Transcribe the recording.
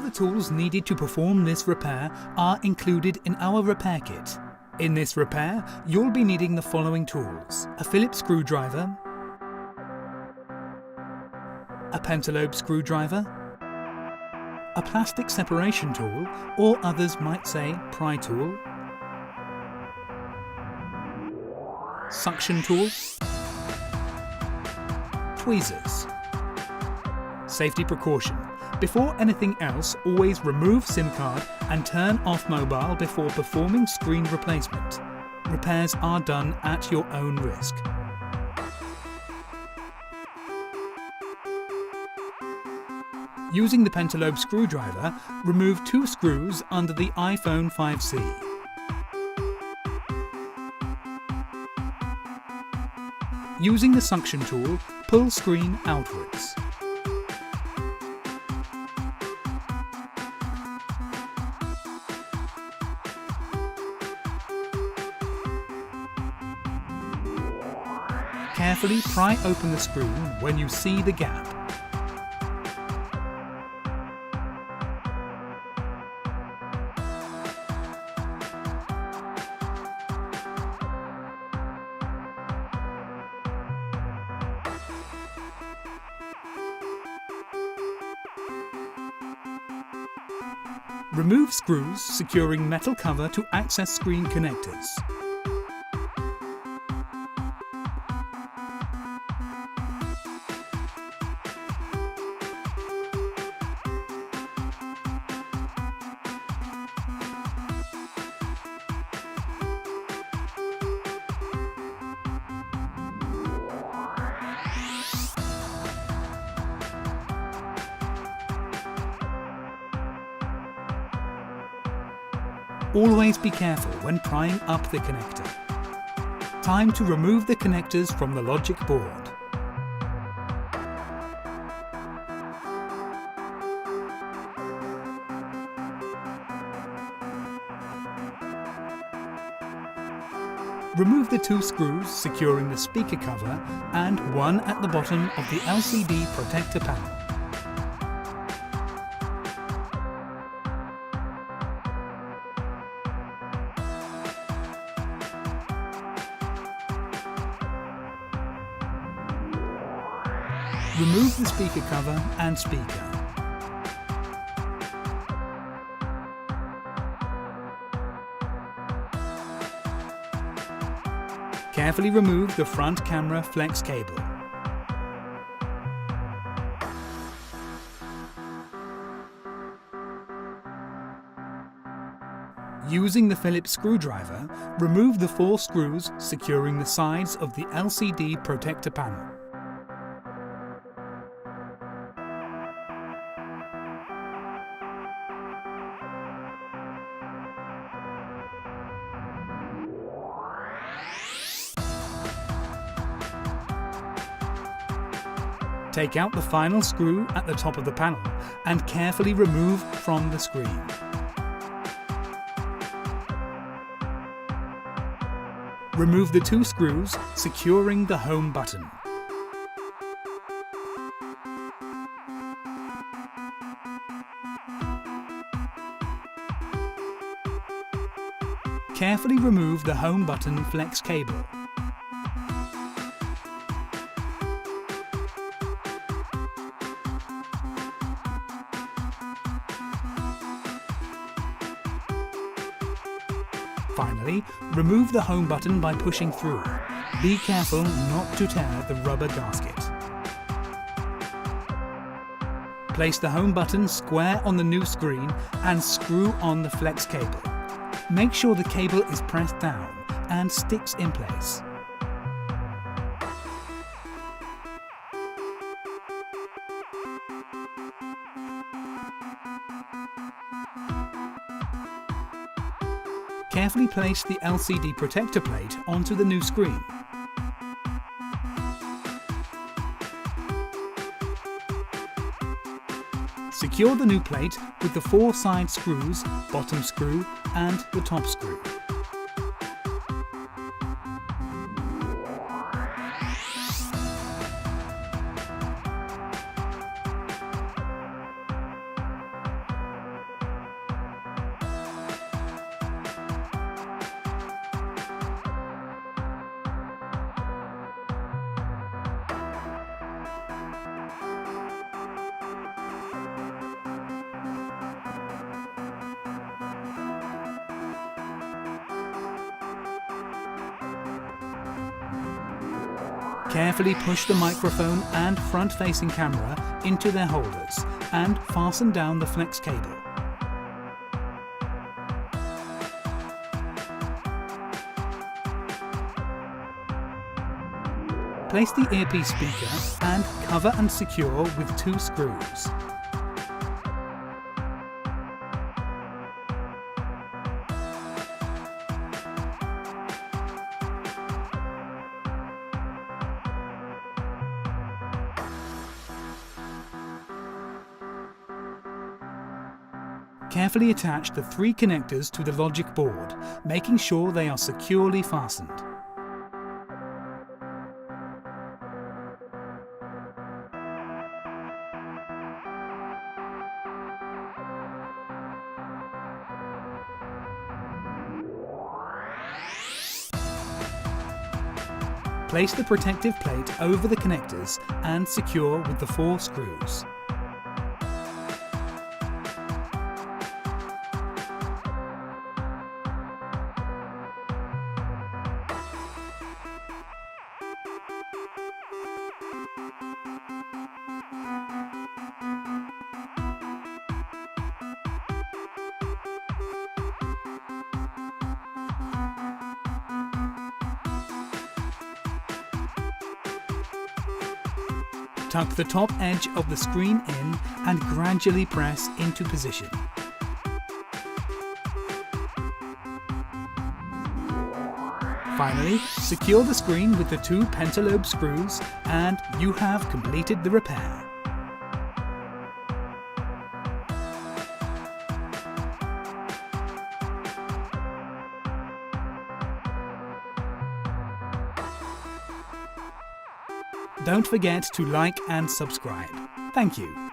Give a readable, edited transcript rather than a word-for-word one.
the tools needed to perform this repair are included in our repair kit. In this repair, you'll be needing the following tools: a Phillips screwdriver, a pentalobe screwdriver, a plastic separation tool, or others might say pry tool, suction tool, tweezers. Safety precaution: before anything else, always remove SIM card and turn off mobile before performing screen replacement. Repairs are done at your own risk. Using the pentalobe screwdriver, remove 2 screws under the iPhone 5C. Using the suction tool, pull screen outwards. Carefully pry open the screen when you see the gap. Remove screws securing metal cover to access screen connectors. Always be careful when prying up the connector. Time to remove the connectors from the logic board. Remove the 2 screws securing the speaker cover and one at the bottom of the LCD protector panel. Remove the speaker cover and speaker. Carefully remove the front camera flex cable. Using the Phillips screwdriver, remove the 4 screws securing the sides of the LCD protector panel. Take out the final screw at the top of the panel and carefully remove from the screen. Remove the 2 screws securing the home button. Carefully remove the home button flex cable. Finally, remove the home button by pushing through. Be careful not to tear the rubber gasket. Place the home button square on the new screen and screw on the flex cable. Make sure the cable is pressed down and sticks in place. Carefully place the LCD protector plate onto the new screen. Secure the new plate with the 4 side screws, bottom screw and the top screw. Carefully push the microphone and front-facing camera into their holders and fasten down the flex cable. Place the earpiece speaker and cover and secure with 2 screws. Carefully attach the 3 connectors to the logic board, making sure they are securely fastened. Place the protective plate over the connectors and secure with the 4 screws. Tuck the top edge of the screen in and gradually press into position. Finally, secure the screen with the 2 pentalobe screws and you have completed the repair. Don't forget to like and subscribe. Thank you.